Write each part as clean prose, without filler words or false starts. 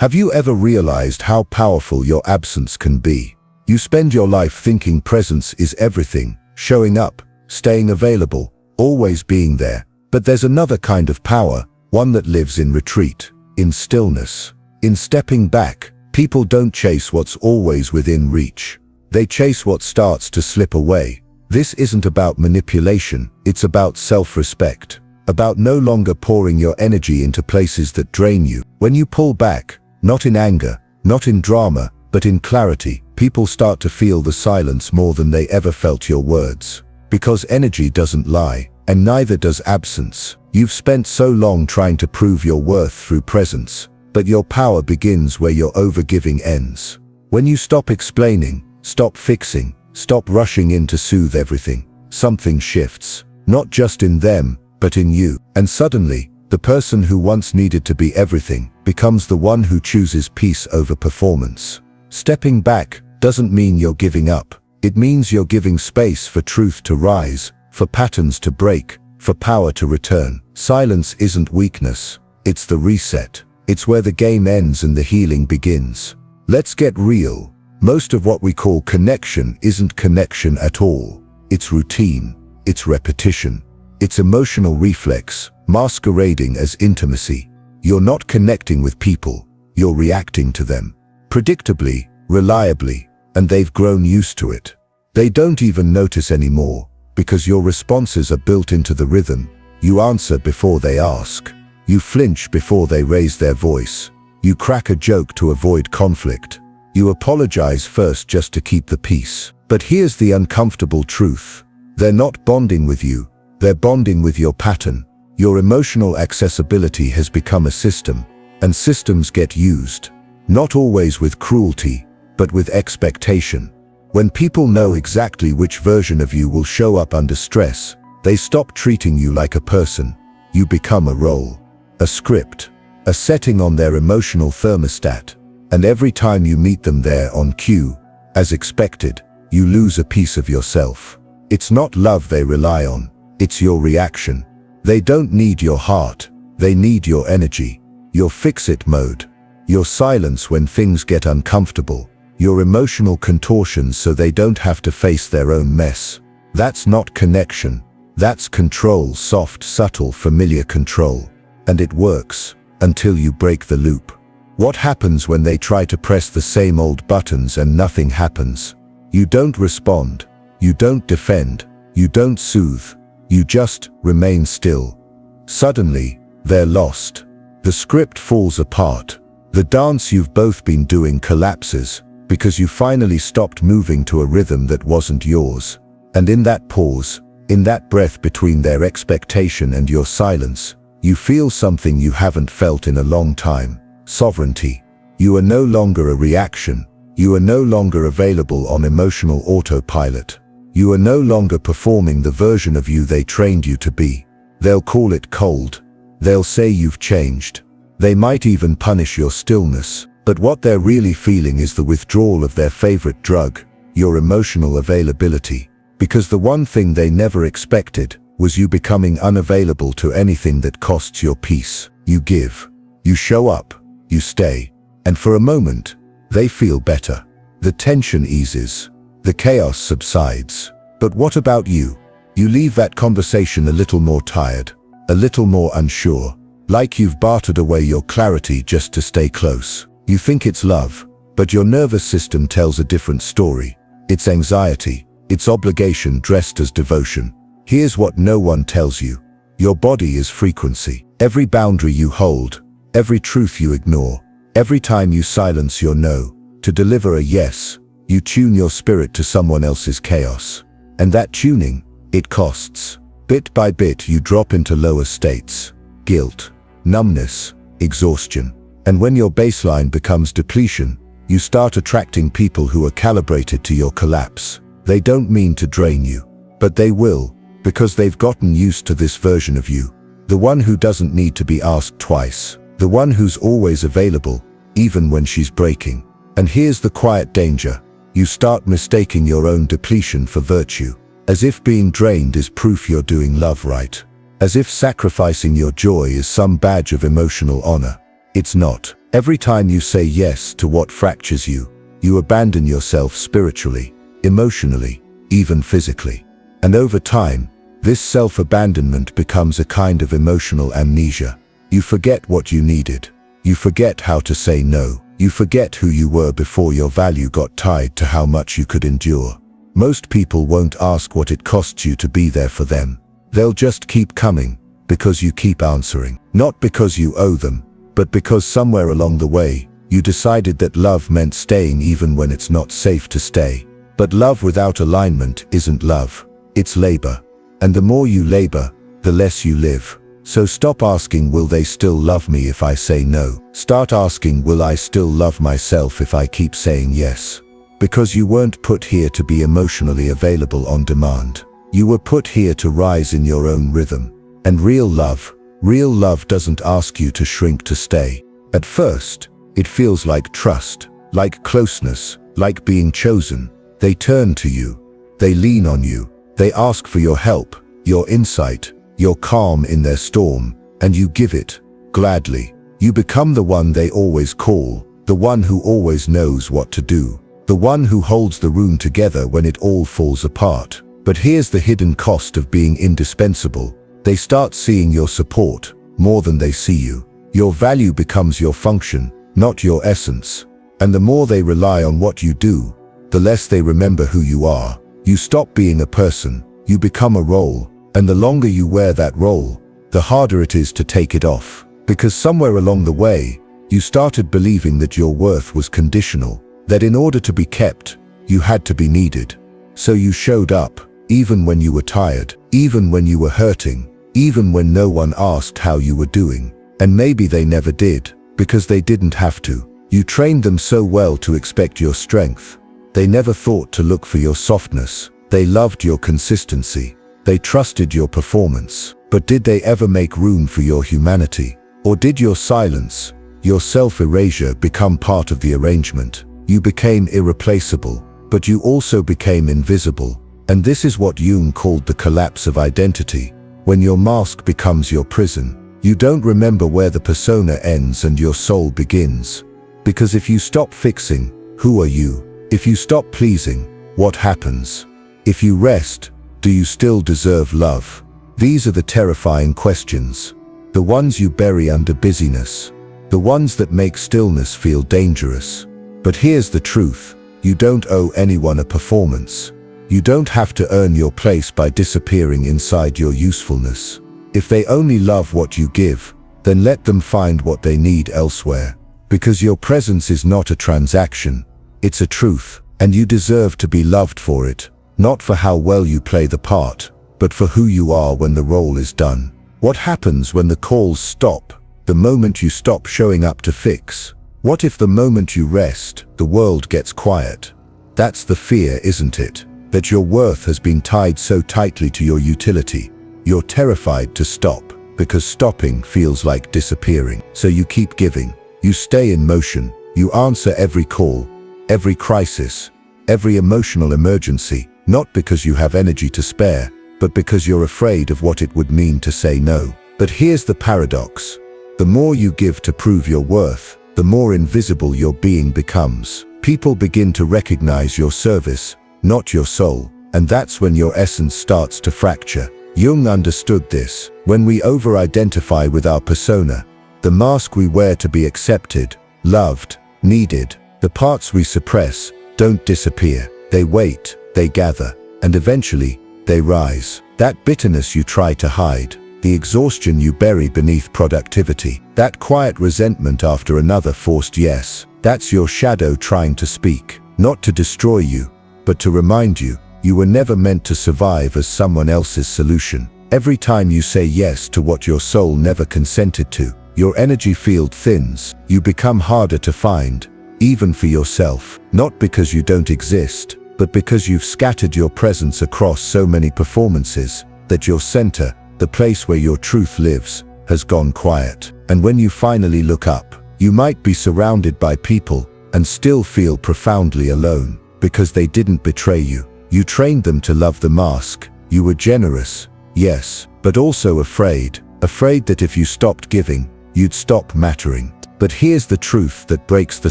Have you ever realized how powerful your absence can be? You spend your life thinking presence is everything, showing up, staying available, always being there. But there's another kind of power, one that lives in retreat, in stillness, in stepping back. People don't chase what's always within reach. They chase what starts to slip away. This isn't about manipulation, it's about self-respect, about no longer pouring your energy into places that drain you. When you pull back, not in anger, not in drama, but in clarity, people start to feel the silence more than they ever felt your words. Because energy doesn't lie, and neither does absence. You've spent so long trying to prove your worth through presence, but your power begins where your overgiving ends. When you stop explaining, stop fixing, stop rushing in to soothe everything, something shifts, not just in them, but in you. And suddenly, the person who once needed to be everything becomes the one who chooses peace over performance. Stepping back doesn't mean you're giving up. It means you're giving space for truth to rise, for patterns to break, for power to return. Silence isn't weakness, it's the reset. It's where the game ends and the healing begins. Let's get real. Most of what we call connection isn't connection at all. It's routine, it's repetition, it's emotional reflex, masquerading as intimacy. You're not connecting with people, you're reacting to them. Predictably, reliably, and they've grown used to it. They don't even notice anymore, because your responses are built into the rhythm. You answer before they ask. You flinch before they raise their voice. You crack a joke to avoid conflict. You apologize first just to keep the peace. But here's the uncomfortable truth. They're not bonding with you, they're bonding with your pattern. Your emotional accessibility has become a system, and systems get used. Not always with cruelty, but with expectation. When people know exactly which version of you will show up under stress, they stop treating you like a person. You become a role, a script, a setting on their emotional thermostat. And every time you meet them there on cue, as expected, you lose a piece of yourself. It's not love they rely on, it's your reaction. They don't need your heart, they need your energy, your fix-it mode, your silence when things get uncomfortable, your emotional contortions so they don't have to face their own mess. That's not connection, that's control, soft, subtle, familiar control. And it works, until you break the loop. What happens when they try to press the same old buttons and nothing happens? You don't respond, you don't defend, you don't soothe, you just remain still. Suddenly, they're lost. The script falls apart. The dance you've both been doing collapses, because you finally stopped moving to a rhythm that wasn't yours. And in that pause, in that breath between their expectation and your silence, you feel something you haven't felt in a long time. Sovereignty. You are no longer a reaction. You are no longer available on emotional autopilot. You are no longer performing the version of you they trained you to be. They'll call it cold. They'll say you've changed. They might even punish your stillness. But what they're really feeling is the withdrawal of their favorite drug, your emotional availability. Because the one thing they never expected was you becoming unavailable to anything that costs your peace. You give. You show up. You stay. And for a moment, they feel better. The tension eases. The chaos subsides. But what about you? You leave that conversation a little more tired, a little more unsure, like you've bartered away your clarity just to stay close. You think it's love, but your nervous system tells a different story. It's anxiety, it's obligation dressed as devotion. Here's what no one tells you. Your body is frequency. Every boundary you hold, every truth you ignore, every time you silence your no to deliver a yes, you tune your spirit to someone else's chaos. And that tuning, it costs. Bit by bit you drop into lower states. Guilt, numbness, exhaustion. And when your baseline becomes depletion, you start attracting people who are calibrated to your collapse. They don't mean to drain you, but they will, because they've gotten used to this version of you. The one who doesn't need to be asked twice. The one who's always available, even when she's breaking. And here's the quiet danger. You start mistaking your own depletion for virtue. As if being drained is proof you're doing love right. As if sacrificing your joy is some badge of emotional honor. It's not. Every time you say yes to what fractures you, you abandon yourself spiritually, emotionally, even physically. And over time, this self-abandonment becomes a kind of emotional amnesia. You forget what you needed. You forget how to say no. You forget who you were before your value got tied to how much you could endure. Most people won't ask what it costs you to be there for them. They'll just keep coming, because you keep answering. Not because you owe them, but because somewhere along the way, you decided that love meant staying even when it's not safe to stay. But love without alignment isn't love. It's labor. And the more you labor, the less you live. So stop asking, will they still love me if I say no? Start asking, will I still love myself if I keep saying yes? Because you weren't put here to be emotionally available on demand. You were put here to rise in your own rhythm. And real love doesn't ask you to shrink to stay. At first, it feels like trust, like closeness, like being chosen. They turn to you. They lean on you. They ask for your help, your insight, your calm in their storm, and you give it, gladly. You become the one they always call, the one who always knows what to do, the one who holds the room together when it all falls apart. But here's the hidden cost of being indispensable. They start seeing your support more than they see you. Your value becomes your function, not your essence. And the more they rely on what you do, the less they remember who you are. You stop being a person, you become a role. And the longer you wear that role, the harder it is to take it off. Because somewhere along the way, you started believing that your worth was conditional, that in order to be kept, you had to be needed. So you showed up, even when you were tired, even when you were hurting, even when no one asked how you were doing. And maybe they never did, because they didn't have to. You trained them so well to expect your strength. They never thought to look for your softness. They loved your consistency. They trusted your performance. But did they ever make room for your humanity? Or did your silence, your self-erasure become part of the arrangement? You became irreplaceable, but you also became invisible. And this is what Jung called the collapse of identity. When your mask becomes your prison, you don't remember where the persona ends and your soul begins. Because if you stop fixing, who are you? If you stop pleasing, what happens? If you rest, do you still deserve love? These are the terrifying questions. The ones you bury under busyness. The ones that make stillness feel dangerous. But here's the truth. You don't owe anyone a performance. You don't have to earn your place by disappearing inside your usefulness. If they only love what you give, then let them find what they need elsewhere. Because your presence is not a transaction. It's a truth, and you deserve to be loved for it. Not for how well you play the part, but for who you are when the role is done. What happens when the calls stop, the moment you stop showing up to fix? What if the moment you rest, the world gets quiet? That's the fear, isn't it? That your worth has been tied so tightly to your utility. You're terrified to stop, because stopping feels like disappearing. So you keep giving. You stay in motion. You answer every call, every crisis, every emotional emergency. Not because you have energy to spare, but because you're afraid of what it would mean to say no. But here's the paradox. The more you give to prove your worth, the more invisible your being becomes. People begin to recognize your service, not your soul. And that's when your essence starts to fracture. Jung understood this. When we over-identify with our persona, the mask we wear to be accepted, loved, needed, the parts we suppress don't disappear. They wait. They gather, and eventually, they rise. That bitterness you try to hide, the exhaustion you bury beneath productivity, that quiet resentment after another forced yes, that's your shadow trying to speak, not to destroy you, but to remind you, you were never meant to survive as someone else's solution. Every time you say yes to what your soul never consented to, your energy field thins, you become harder to find, even for yourself, not because you don't exist, but because you've scattered your presence across so many performances, that your center, the place where your truth lives, has gone quiet. And when you finally look up, you might be surrounded by people and still feel profoundly alone, because they didn't betray you. You trained them to love the mask. You were generous, yes, but also afraid that if you stopped giving, you'd stop mattering. But here's the truth that breaks the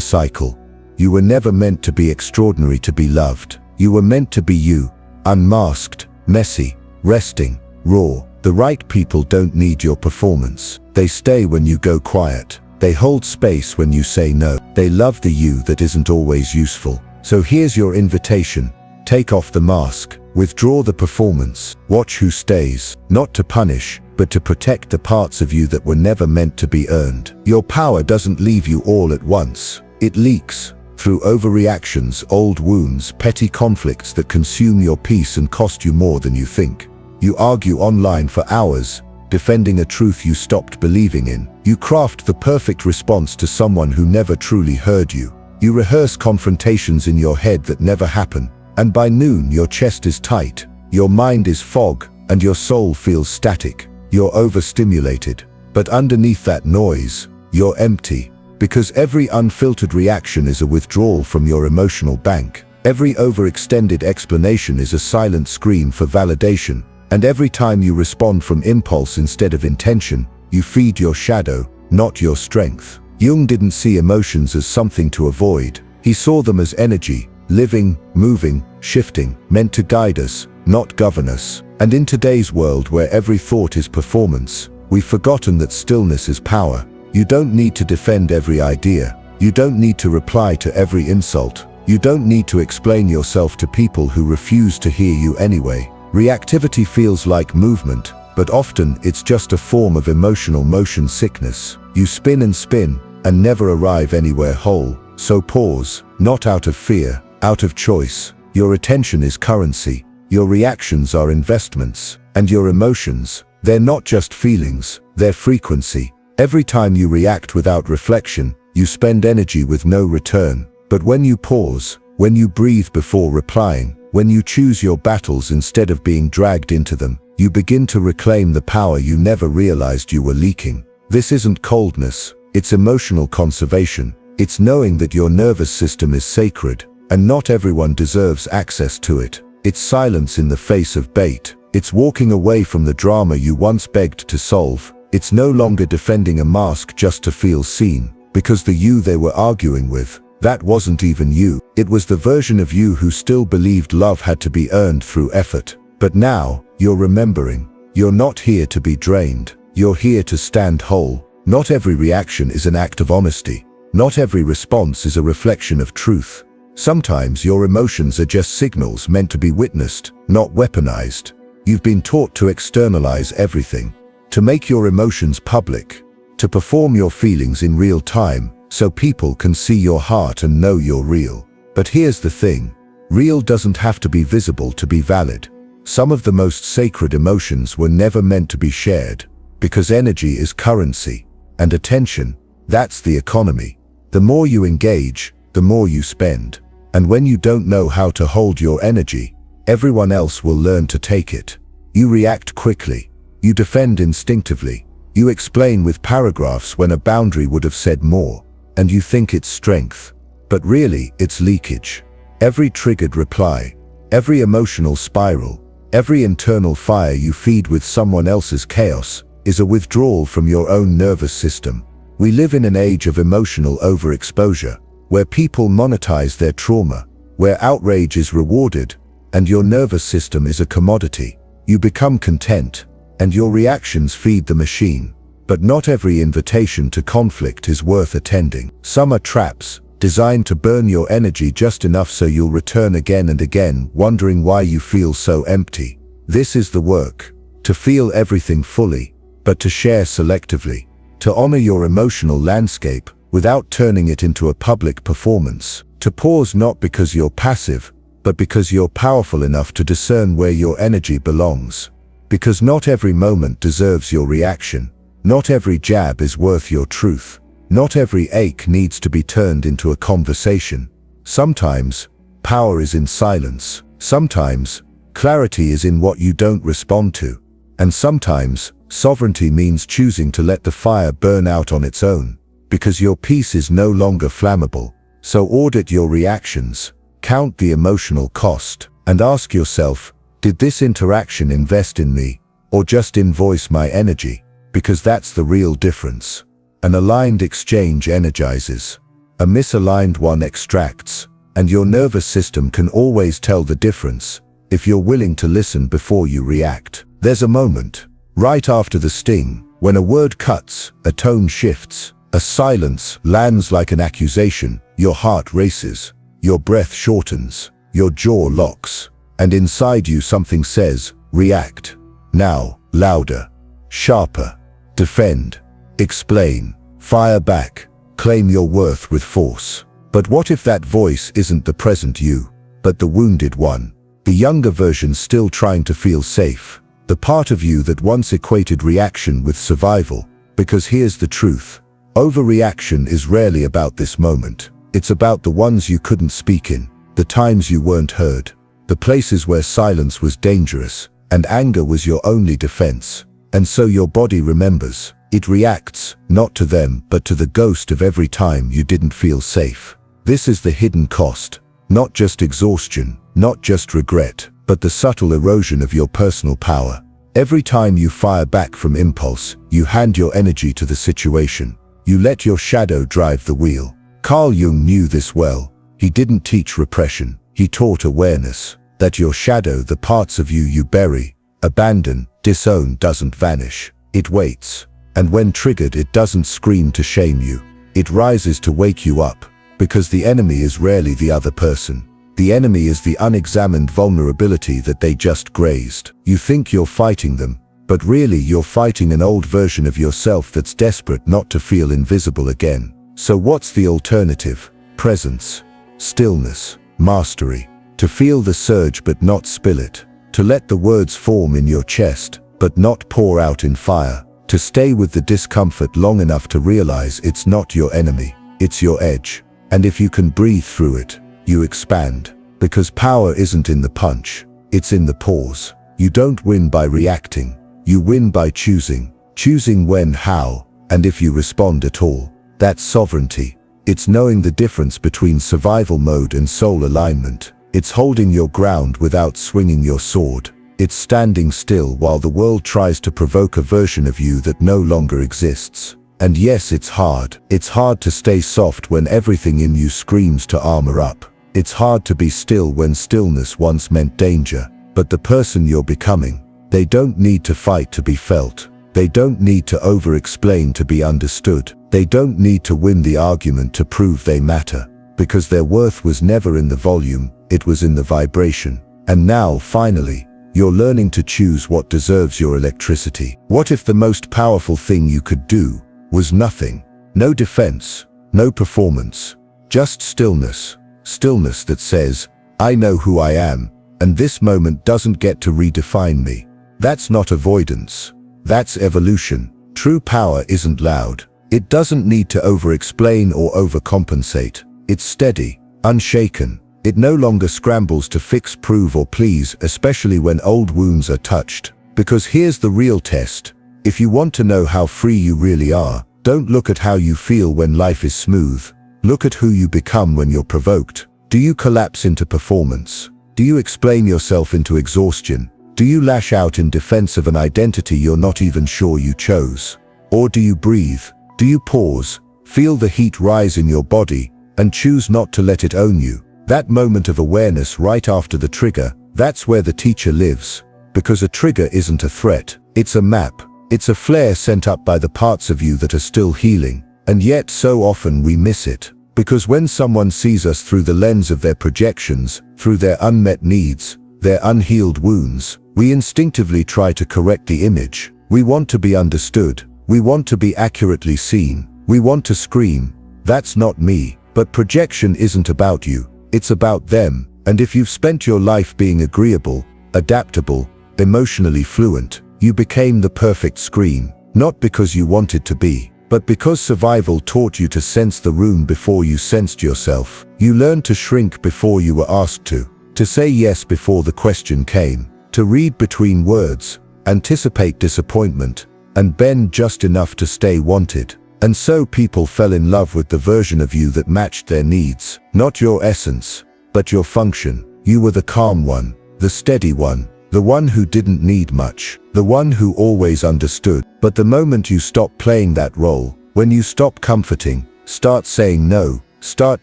cycle. You were never meant to be extraordinary to be loved. You were meant to be you, unmasked, messy, resting, raw. The right people don't need your performance. They stay when you go quiet. They hold space when you say no. They love the you that isn't always useful. So here's your invitation. Take off the mask. Withdraw the performance. Watch who stays, not to punish, but to protect the parts of you that were never meant to be earned. Your power doesn't leave you all at once. It leaks through overreactions, old wounds, petty conflicts that consume your peace and cost you more than you think. You argue online for hours, defending a truth you stopped believing in. You craft the perfect response to someone who never truly heard you. You rehearse confrontations in your head that never happen. And by noon, your chest is tight, your mind is fog, and your soul feels static. You're overstimulated. But underneath that noise, you're empty. Because every unfiltered reaction is a withdrawal from your emotional bank. Every overextended explanation is a silent scream for validation. And every time you respond from impulse instead of intention, you feed your shadow, not your strength. Jung didn't see emotions as something to avoid. He saw them as energy, living, moving, shifting, meant to guide us, not govern us. And in today's world where every thought is performance, we've forgotten that stillness is power. You don't need to defend every idea. You don't need to reply to every insult. You don't need to explain yourself to people who refuse to hear you anyway. Reactivity feels like movement, but often it's just a form of emotional motion sickness. You spin and never arrive anywhere whole. So pause, not out of fear, out of choice. Your attention is currency. Your reactions are investments. And your emotions, they're not just feelings, they're frequency. Every time you react without reflection, you spend energy with no return. But when you pause, when you breathe before replying, when you choose your battles instead of being dragged into them, you begin to reclaim the power you never realized you were leaking. This isn't coldness, it's emotional conservation. It's knowing that your nervous system is sacred, and not everyone deserves access to it. It's silence in the face of bait. It's walking away from the drama you once begged to solve. It's no longer defending a mask just to feel seen, because the you they were arguing with, that wasn't even you. It was the version of you who still believed love had to be earned through effort. But now, you're remembering. You're not here to be drained. You're here to stand whole. Not every reaction is an act of honesty. Not every response is a reflection of truth. Sometimes your emotions are just signals meant to be witnessed, not weaponized. You've been taught to externalize everything, to make your emotions public, to perform your feelings in real time, so people can see your heart and know you're real. But here's the thing, real doesn't have to be visible to be valid. Some of the most sacred emotions were never meant to be shared, because energy is currency, and attention, that's the economy. The more you engage, the more you spend. And when you don't know how to hold your energy, everyone else will learn to take it. You react quickly. You defend instinctively. You explain with paragraphs when a boundary would have said more. And you think it's strength. But really, it's leakage. Every triggered reply, every emotional spiral, every internal fire you feed with someone else's chaos, is a withdrawal from your own nervous system. We live in an age of emotional overexposure, where people monetize their trauma, where outrage is rewarded, and your nervous system is a commodity. You become content, and your reactions feed the machine. But not every invitation to conflict is worth attending. Some are traps, designed to burn your energy just enough so you'll return again and again, wondering why you feel so empty. This is the work, to feel everything fully, but to share selectively. To honor your emotional landscape without turning it into a public performance. To pause not because you're passive, but because you're powerful enough to discern where your energy belongs. Because not every moment deserves your reaction. Not every jab is worth your truth. Not every ache needs to be turned into a conversation. Sometimes, power is in silence. Sometimes, clarity is in what you don't respond to. And sometimes, sovereignty means choosing to let the fire burn out on its own, because your peace is no longer flammable. So audit your reactions, count the emotional cost, and ask yourself, did this interaction invest in me, or just invoice my energy? Because that's the real difference. An aligned exchange energizes. A misaligned one extracts. And your nervous system can always tell the difference if you're willing to listen before you react. There's a moment, right after the sting, when a word cuts, a tone shifts, a silence lands like an accusation, your heart races, your breath shortens, your jaw locks, and inside you something says, react. Now, louder, sharper, defend, explain, fire back, claim your worth with force. But what if that voice isn't the present you, but the wounded one? The younger version still trying to feel safe. The part of you that once equated reaction with survival. Because here's the truth. Overreaction is rarely about this moment. It's about the ones you couldn't speak in, the times you weren't heard, the places where silence was dangerous, and anger was your only defense. And so your body remembers. It reacts, not to them, but to the ghost of every time you didn't feel safe. This is the hidden cost. Not just exhaustion, not just regret, but the subtle erosion of your personal power. Every time you fire back from impulse, you hand your energy to the situation. You let your shadow drive the wheel. Carl Jung knew this well. He didn't teach repression. He taught awareness. That your shadow, the parts of you you bury, abandon, disown, doesn't vanish. It waits. And when triggered, it doesn't scream to shame you. It rises to wake you up. Because the enemy is rarely the other person. The enemy is the unexamined vulnerability that they just grazed. You think you're fighting them, but really you're fighting an old version of yourself that's desperate not to feel invisible again. So what's the alternative? Presence, stillness, mastery. To feel the surge but not spill it. To let the words form in your chest, but not pour out in fire. To stay with the discomfort long enough to realize it's not your enemy, it's your edge. And if you can breathe through it, you expand. Because power isn't in the punch, it's in the pause. You don't win by reacting, you win by choosing. Choosing when, how, and if you respond at all. That's sovereignty. It's knowing the difference between survival mode and soul alignment. It's holding your ground without swinging your sword. It's standing still while the world tries to provoke a version of you that no longer exists. And yes, it's hard. It's hard to stay soft when everything in you screams to armor up. It's hard to be still when stillness once meant danger. But the person you're becoming, they don't need to fight to be felt. They don't need to over-explain to be understood. They don't need to win the argument to prove they matter. Because their worth was never in the volume, it was in the vibration. And now, finally, you're learning to choose what deserves your electricity. What if the most powerful thing you could do was nothing? No defense, no performance, just stillness. Stillness that says, I know who I am, and this moment doesn't get to redefine me. That's not avoidance. That's evolution. True power isn't loud. It doesn't need to over-explain or overcompensate. It's steady, unshaken. It no longer scrambles to fix, prove, or please, especially when old wounds are touched. Because here's the real test. If you want to know how free you really are, don't look at how you feel when life is smooth. Look at who you become when you're provoked. Do you collapse into performance? Do you explain yourself into exhaustion? Do you lash out in defense of an identity you're not even sure you chose? Or do you breathe? Do you pause, feel the heat rise in your body, and choose not to let it own you? That moment of awareness right after the trigger, that's where the teacher lives. Because a trigger isn't a threat, it's a map. It's a flare sent up by the parts of you that are still healing. And yet so often we miss it. Because when someone sees us through the lens of their projections, through their unmet needs, their unhealed wounds, we instinctively try to correct the image. We want to be understood. We want to be accurately seen. We want to scream, that's not me. But projection isn't about you. It's about them. And if you've spent your life being agreeable, adaptable, emotionally fluent, you became the perfect scream. Not because you wanted to be, but because survival taught you to sense the room before you sensed yourself. You learned to shrink before you were asked to say yes before the question came, to read between words, anticipate disappointment, and bend just enough to stay wanted. And so people fell in love with the version of you that matched their needs. Not your essence, but your function. You were the calm one, the steady one, the one who didn't need much, the one who always understood. But the moment you stopped playing that role, When you stop comforting, start saying no, start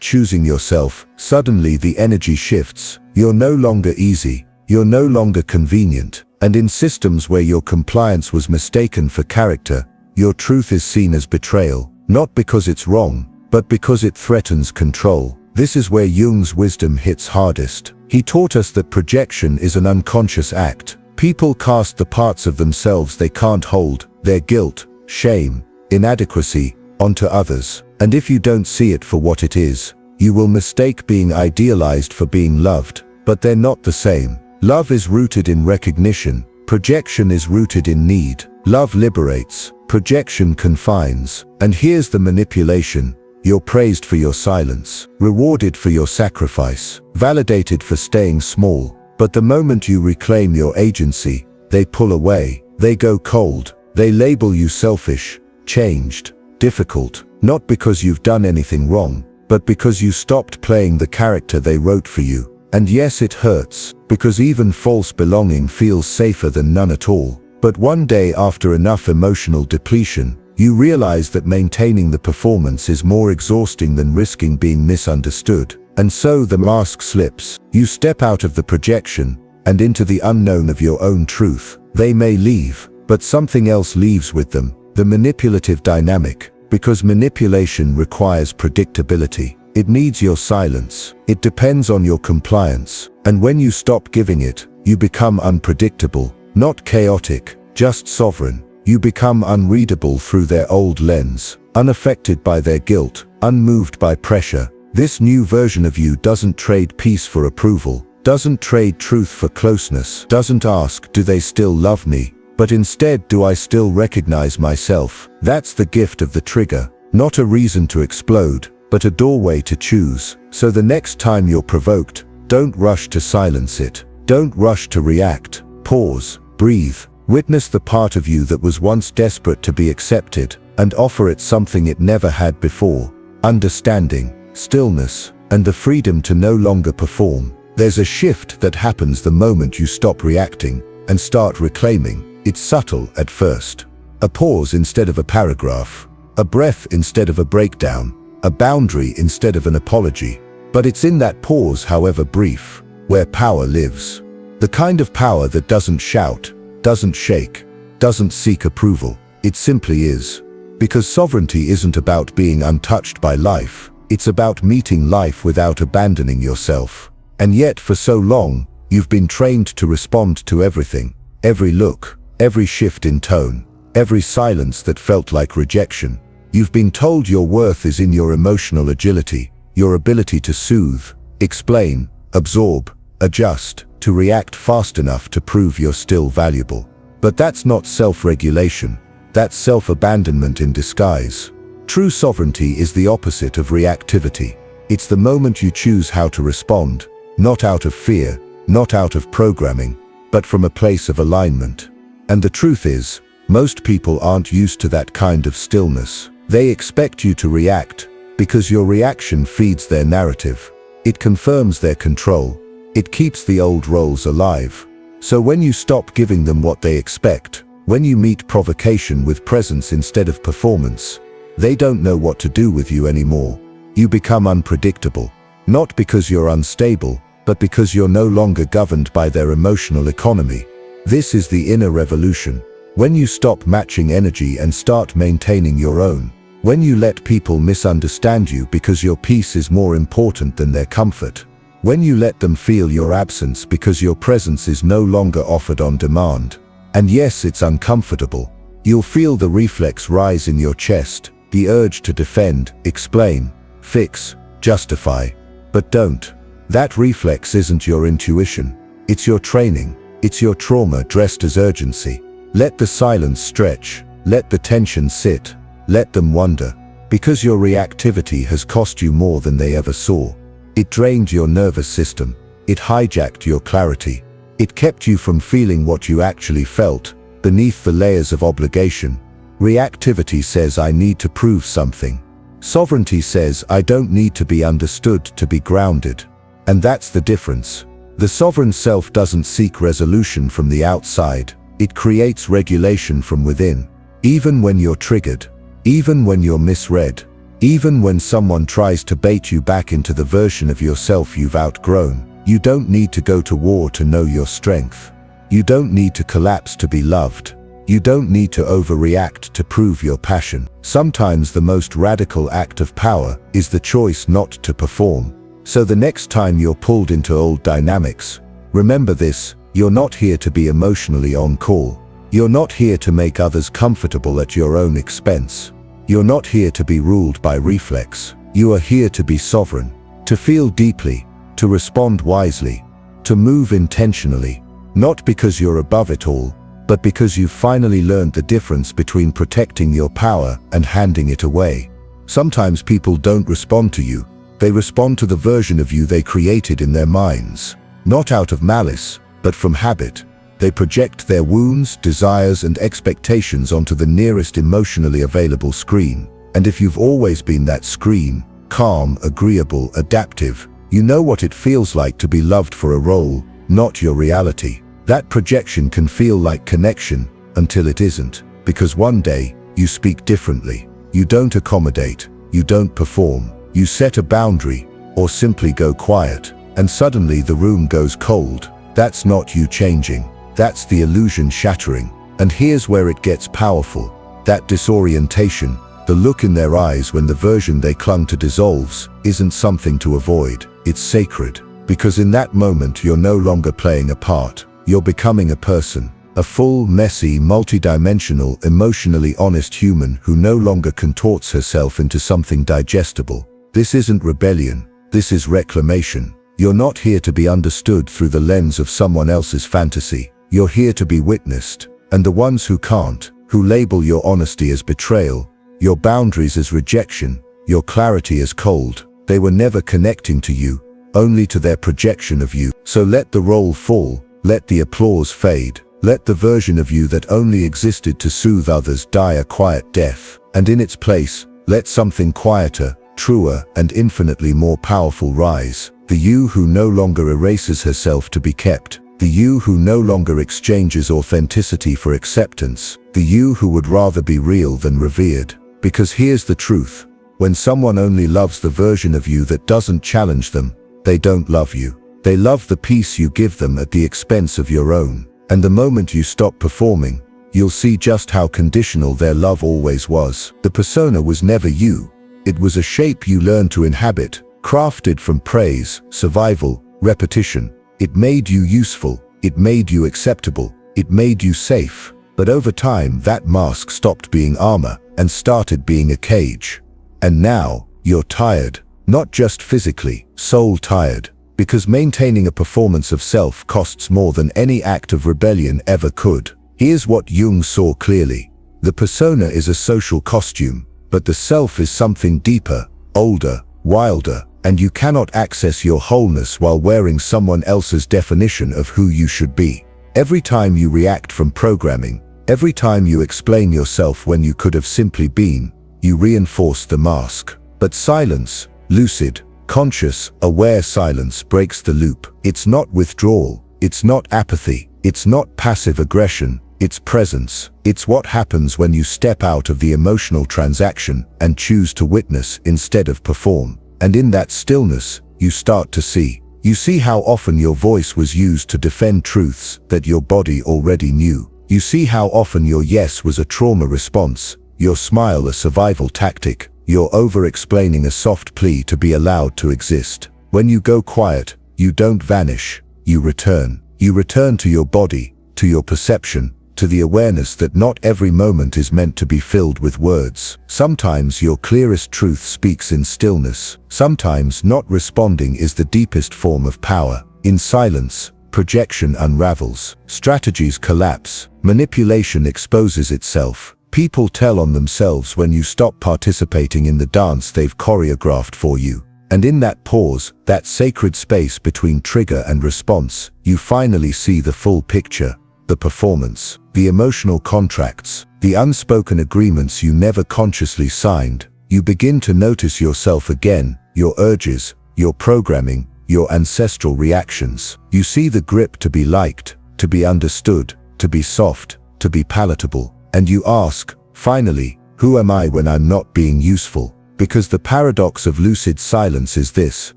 choosing yourself, suddenly the energy shifts. You're no longer easy, you're no longer convenient, and in systems where your compliance was mistaken for character, your truth is seen as betrayal, not because it's wrong, but because it threatens control. This is where Jung's wisdom hits hardest. He taught us that projection is an unconscious act. People cast the parts of themselves they can't hold, their guilt, shame, inadequacy, onto others. And if you don't see it for what it is, you will mistake being idealized for being loved. But they're not the same. Love is rooted in recognition. Projection is rooted in need. Love liberates. Projection confines. And here's the manipulation. You're praised for your silence, rewarded for your sacrifice, validated for staying small. But the moment you reclaim your agency, they pull away. They go cold. They label you selfish, changed, difficult. Not because you've done anything wrong, but because you stopped playing the character they wrote for you. And yes, it hurts, because even false belonging feels safer than none at all. But one day, after enough emotional depletion, you realize that maintaining the performance is more exhausting than risking being misunderstood. And so the mask slips. You step out of the projection and into the unknown of your own truth. They may leave, but something else leaves with them. The manipulative dynamic. Because manipulation requires predictability. It needs your silence. It depends on your compliance. And when you stop giving it, you become unpredictable, not chaotic, just sovereign. You become unreadable through their old lens, unaffected by their guilt, unmoved by pressure. This new version of you doesn't trade peace for approval, doesn't trade truth for closeness, doesn't ask, do they still love me? But instead, do I still recognize myself? That's the gift of the trigger, not a reason to explode, but a doorway to choose. So the next time you're provoked, don't rush to silence it. Don't rush to react. Pause, breathe, witness the part of you that was once desperate to be accepted, and offer it something it never had before: understanding, stillness, and the freedom to no longer perform. There's a shift that happens the moment you stop reacting and start reclaiming. It's subtle at first. A pause instead of a paragraph. A breath instead of a breakdown. A boundary instead of an apology. But it's in that pause, however brief, where power lives. The kind of power that doesn't shout, doesn't shake, doesn't seek approval. It simply is. Because sovereignty isn't about being untouched by life. It's about meeting life without abandoning yourself. And yet, for so long, you've been trained to respond to everything. Every look, every shift in tone, every silence that felt like rejection. You've been told your worth is in your emotional agility, your ability to soothe, explain, absorb, adjust, to react fast enough to prove you're still valuable. But that's not self-regulation. That's self-abandonment in disguise. True sovereignty is the opposite of reactivity. It's the moment you choose how to respond, not out of fear, not out of programming, but from a place of alignment. And the truth is, most people aren't used to that kind of stillness. They expect you to react, because your reaction feeds their narrative. It confirms their control. It keeps the old roles alive. So when you stop giving them what they expect, when you meet provocation with presence instead of performance, they don't know what to do with you anymore. You become unpredictable, not because you're unstable, but because you're no longer governed by their emotional economy. This is the inner revolution. When you stop matching energy and start maintaining your own. When you let people misunderstand you because your peace is more important than their comfort. When you let them feel your absence because your presence is no longer offered on demand. And yes, it's uncomfortable. You'll feel the reflex rise in your chest, the urge to defend, explain, fix, justify. But don't. That reflex isn't your intuition. It's your training. It's your trauma dressed as urgency. Let the silence stretch. Let the tension sit. Let them wonder. Because your reactivity has cost you more than they ever saw. It drained your nervous system. It hijacked your clarity. It kept you from feeling what you actually felt, beneath the layers of obligation. Reactivity says, I need to prove something. Sovereignty says, I don't need to be understood to be grounded. And that's the difference. The sovereign self doesn't seek resolution from the outside. It creates regulation from within. Even when you're triggered, Even when you're misread, even when someone tries to bait you back into the version of yourself you've outgrown, you don't need to go to war to know your strength. You don't need to collapse to be loved. You don't need to overreact to prove your passion. Sometimes the most radical act of power is the choice not to perform. So the next time you're pulled into old dynamics, remember this: you're not here to be emotionally on call. You're not here to make others comfortable at your own expense. You're not here to be ruled by reflex. You are here to be sovereign, to feel deeply, to respond wisely, to move intentionally, not because you're above it all, but because you've finally learned the difference between protecting your power and handing it away. Sometimes people don't respond to you. They respond to the version of you they created in their minds, not out of malice, but from habit. They project their wounds, desires, and expectations onto the nearest emotionally available screen. And if you've always been that screen, calm, agreeable, adaptive, you know what it feels like to be loved for a role, not your reality. That projection can feel like connection until it isn't, because one day you speak differently. You don't accommodate, you don't perform, you set a boundary, or simply go quiet, and suddenly the room goes cold. That's not you changing. That's the illusion shattering. And here's where it gets powerful. That disorientation, the look in their eyes when the version they clung to dissolves, isn't something to avoid. It's sacred. Because in that moment you're no longer playing a part. You're becoming a person. A full, messy, multidimensional, emotionally honest human who no longer contorts herself into something digestible. This isn't rebellion. This is reclamation. You're not here to be understood through the lens of someone else's fantasy. You're here to be witnessed. And the ones who can't, who label your honesty as betrayal, your boundaries as rejection, your clarity as cold, they were never connecting to you, only to their projection of you. So let the role fall, let the applause fade, let the version of you that only existed to soothe others die a quiet death. And in its place, let something quieter, truer, and infinitely more powerful rise. The you who no longer erases herself to be kept. The you who no longer exchanges authenticity for acceptance. The you who would rather be real than revered. Because here's the truth. When someone only loves the version of you that doesn't challenge them, they don't love you. They love the peace you give them at the expense of your own. And the moment you stop performing, you'll see just how conditional their love always was. The persona was never you. It was a shape you learned to inhabit, crafted from praise, survival, repetition. It made you useful, it made you acceptable, it made you safe. But over time, that mask stopped being armor and started being a cage. And now, you're tired, not just physically, soul tired, because maintaining a performance of self costs more than any act of rebellion ever could. Here's what Jung saw clearly. The persona is a social costume, but the self is something deeper, older, wilder, and you cannot access your wholeness while wearing someone else's definition of who you should be. Every time you react from programming, every time you explain yourself when you could have simply been, you reinforce the mask. But silence, lucid, conscious, aware silence breaks the loop. It's not withdrawal, it's not apathy, it's not passive aggression, it's presence. It's what happens when you step out of the emotional transaction and choose to witness instead of perform. And in that stillness, you start to see. You see how often your voice was used to defend truths that your body already knew. You see how often your yes was a trauma response, your smile a survival tactic, your over-explaining a soft plea to be allowed to exist. When you go quiet, you don't vanish, you return. You return to your body, to your perception, to the awareness that not every moment is meant to be filled with words. Sometimes your clearest truth speaks in stillness. Sometimes not responding is the deepest form of power. In silence, projection unravels. Strategies collapse. Manipulation exposes itself. People tell on themselves when you stop participating in the dance they've choreographed for you. And in that pause, that sacred space between trigger and response, you finally see the full picture. The performance, the emotional contracts, the unspoken agreements you never consciously signed. You begin to notice yourself again, your urges, your programming, your ancestral reactions. You see the grip to be liked, to be understood, to be soft, to be palatable. And you ask, finally, Who am I when I'm not being useful? Because the paradox of lucid silence is this: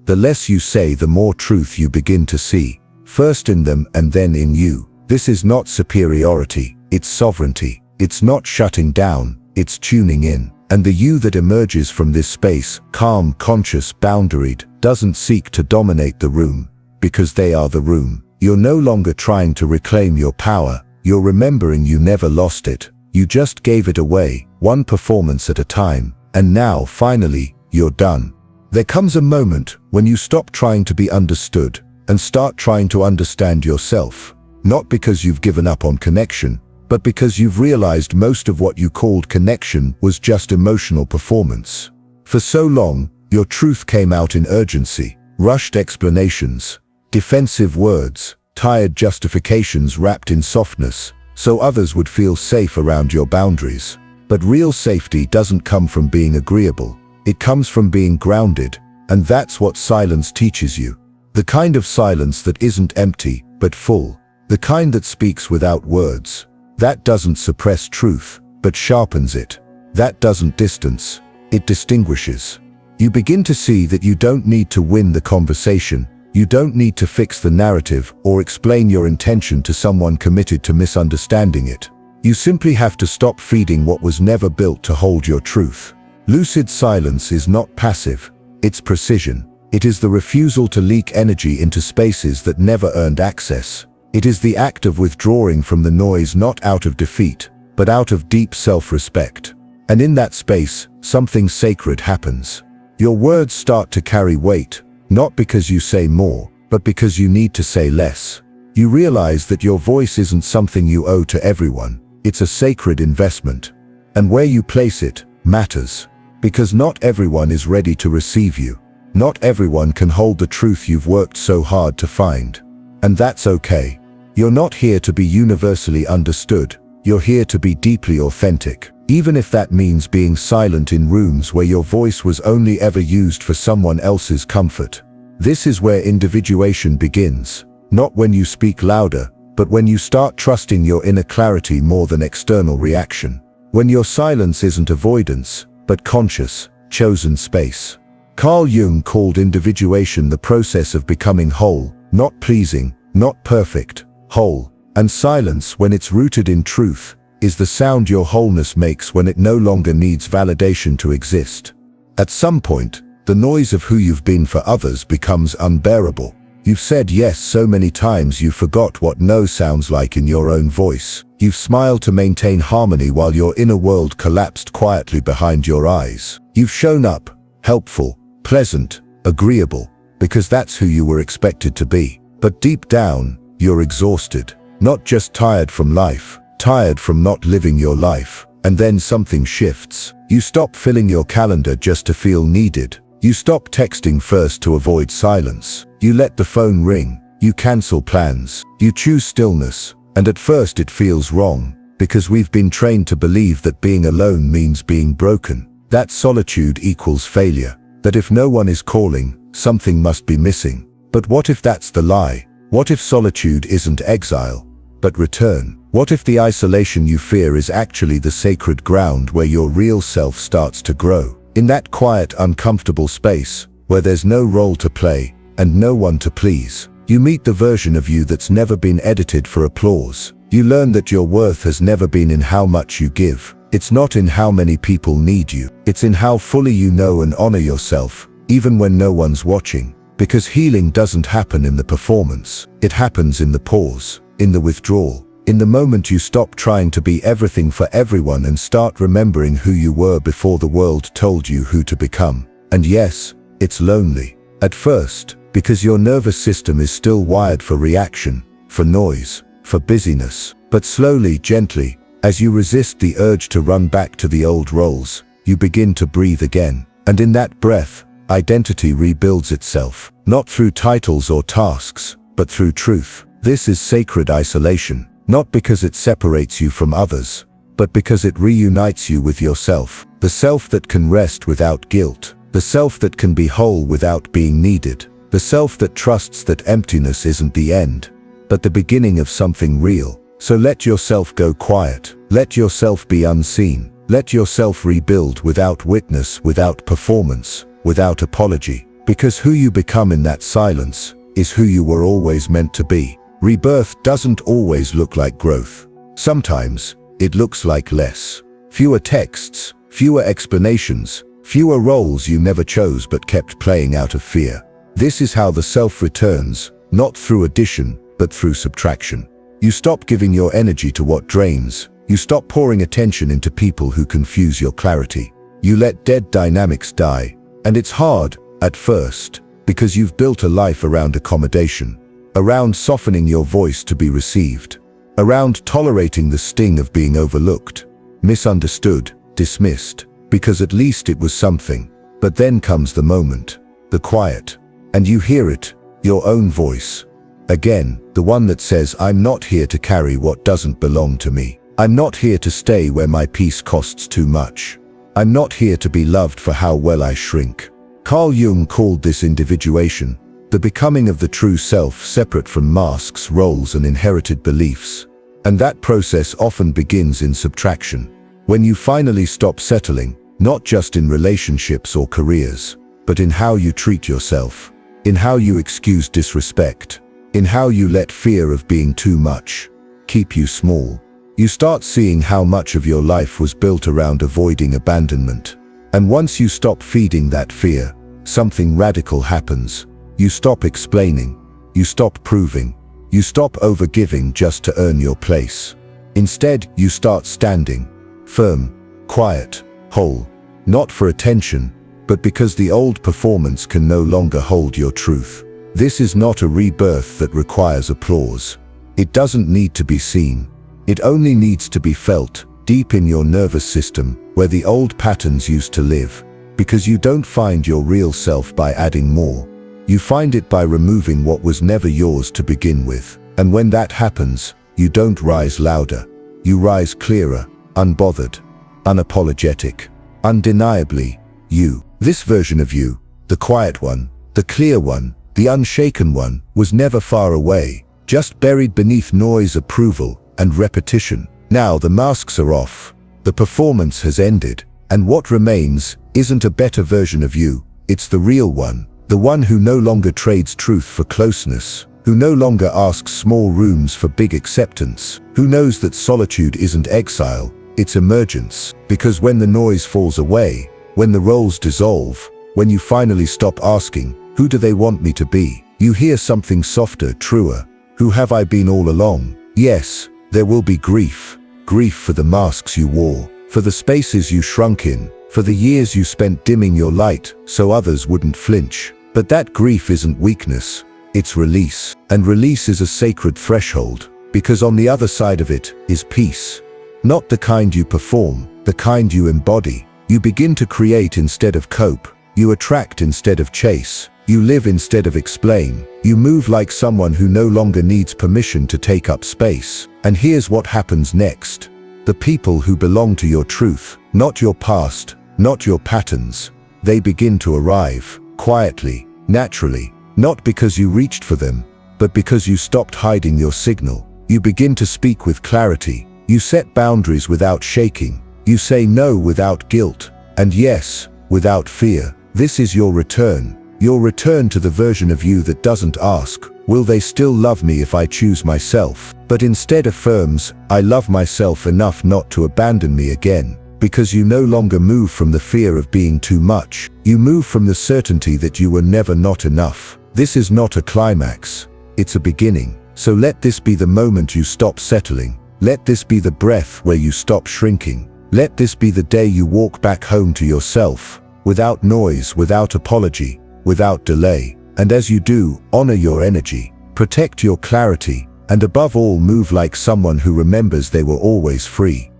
the less you say, the more truth you begin to see, first in them and then in you. This is not superiority, it's sovereignty. It's not shutting down, it's tuning in. And the you that emerges from this space, calm, conscious, boundaried, doesn't seek to dominate the room, because they are the room. You're no longer trying to reclaim your power, you're remembering you never lost it. You just gave it away, one performance at a time, and now, finally, you're done. There comes a moment when you stop trying to be understood and start trying to understand yourself, not because you've given up on connection, but because you've realized most of what you called connection was just emotional performance. For so long, your truth came out in urgency, rushed explanations, defensive words, tired justifications wrapped in softness, so others would feel safe around your boundaries. But real safety doesn't come from being agreeable, it comes from being grounded, and that's what silence teaches you. The kind of silence that isn't empty, but full. The kind that speaks without words. That doesn't suppress truth, but sharpens it. That doesn't distance, it distinguishes. You begin to see that you don't need to win the conversation, you don't need to fix the narrative or explain your intention to someone committed to misunderstanding it. You simply have to stop feeding what was never built to hold your truth. Lucid silence is not passive, it's precision. It is the refusal to leak energy into spaces that never earned access. It is the act of withdrawing from the noise, not out of defeat, but out of deep self-respect. And in that space, something sacred happens. Your words start to carry weight, not because you say more, but because you need to say less. You realize that your voice isn't something you owe to everyone, it's a sacred investment. And where you place it matters, because not everyone is ready to receive you. Not everyone can hold the truth you've worked so hard to find. And that's okay. You're not here to be universally understood, you're here to be deeply authentic, even if that means being silent in rooms where your voice was only ever used for someone else's comfort. This is where individuation begins, not when you speak louder, but when you start trusting your inner clarity more than external reaction. When your silence isn't avoidance, but conscious, chosen space. Carl Jung called individuation the process of becoming whole, not pleasing, not perfect, whole. And silence, when it's rooted in truth, is the sound your wholeness makes when it no longer needs validation to exist. At some point, the noise of who you've been for others becomes unbearable. You've said yes so many times you forgot what no sounds like in your own voice. You've smiled to maintain harmony while your inner world collapsed quietly behind your eyes. You've shown up, helpful, pleasant, agreeable, because that's who you were expected to be. But deep down, you're exhausted. Not just tired from life, tired from not living your life. And then something shifts. You stop filling your calendar just to feel needed. You stop texting first to avoid silence. You let the phone ring. You cancel plans. You choose stillness. And at first it feels wrong, because we've been trained to believe that being alone means being broken. That solitude equals failure. That if no one is calling, something must be missing. But what if that's the lie? What if solitude isn't exile, but return? What if the isolation you fear is actually the sacred ground where your real self starts to grow? In that quiet, uncomfortable space, where there's no role to play and no one to please, you meet the version of you that's never been edited for applause. You learn that your worth has never been in how much you give. It's not in how many people need you. It's in how fully you know and honor yourself, even when no one's watching. Because healing doesn't happen in the performance. It happens in the pause, in the withdrawal. In the moment you stop trying to be everything for everyone and start remembering who you were before the world told you who to become. And yes, it's lonely. At first, because your nervous system is still wired for reaction, for noise, for busyness. But slowly, gently, as you resist the urge to run back to the old roles, you begin to breathe again. And in that breath, identity rebuilds itself. Not through titles or tasks, but through truth. This is sacred isolation. Not because it separates you from others, but because it reunites you with yourself. The self that can rest without guilt. The self that can be whole without being needed. The self that trusts that emptiness isn't the end, but the beginning of something real. So let yourself go quiet. Let yourself be unseen. Let yourself rebuild without witness, without performance, without apology. Because who you become in that silence is who you were always meant to be. Rebirth doesn't always look like growth. Sometimes it looks like less. Fewer texts, fewer explanations, fewer roles you never chose but kept playing out of fear. This is how the self returns, not through addition, but through subtraction. You stop giving your energy to what drains. You stop pouring attention into people who confuse your clarity. You let dead dynamics die. And it's hard, at first, because you've built a life around accommodation, around softening your voice to be received, around tolerating the sting of being overlooked, misunderstood, dismissed, because at least it was something. But then comes the moment, the quiet, and you hear it, your own voice. Again, the one that says, I'm not here to carry what doesn't belong to me. I'm not here to stay where my peace costs too much. I'm not here to be loved for how well I shrink. Carl Jung called this individuation, the becoming of the true self separate from masks, roles, and inherited beliefs. And that process often begins in subtraction. When you finally stop settling, not just in relationships or careers, but in how you treat yourself, in how you excuse disrespect, in how you let fear of being too much keep you small. You start seeing how much of your life was built around avoiding abandonment. And once you stop feeding that fear, something radical happens. You stop explaining. You stop proving. You stop overgiving just to earn your place. Instead, you start standing, firm, quiet, whole, not for attention, but because the old performance can no longer hold your truth. This is not a rebirth that requires applause. It doesn't need to be seen. It only needs to be felt, deep in your nervous system, where the old patterns used to live. Because you don't find your real self by adding more. You find it by removing what was never yours to begin with. And when that happens, you don't rise louder. You rise clearer, unbothered, unapologetic, undeniably you. This version of you, the quiet one, the clear one, the unshaken one, was never far away, just buried beneath noise, approval, and repetition. Now the masks are off, the performance has ended, and what remains isn't a better version of you, it's the real one, the one who no longer trades truth for closeness, who no longer asks small rooms for big acceptance, who knows that solitude isn't exile, it's emergence. Because when the noise falls away, when the roles dissolve, when you finally stop asking, who do they want me to be? You hear something softer, truer. Who have I been all along? Yes, there will be grief. Grief for the masks you wore, for the spaces you shrunk in, for the years you spent dimming your light so others wouldn't flinch. But that grief isn't weakness, it's release. And release is a sacred threshold, because on the other side of it is peace. Not the kind you perform, the kind you embody. You begin to create instead of cope. You attract instead of chase. You live instead of explain. You move like someone who no longer needs permission to take up space. And here's what happens next. The people who belong to your truth, not your past, not your patterns, they begin to arrive, quietly, naturally, not because you reached for them, but because you stopped hiding your signal. You begin to speak with clarity. You set boundaries without shaking. You say no without guilt, and yes, without fear. This is your return to the version of you that doesn't ask, will they still love me if I choose myself? But instead affirms, I love myself enough not to abandon me again. Because you no longer move from the fear of being too much. You move from the certainty that you were never not enough. This is not a climax, it's a beginning. So let this be the moment you stop settling. Let this be the breath where you stop shrinking. Let this be the day you walk back home to yourself, without noise, without apology, without delay. And as you do, honor your energy, protect your clarity, and above all move like someone who remembers they were always free.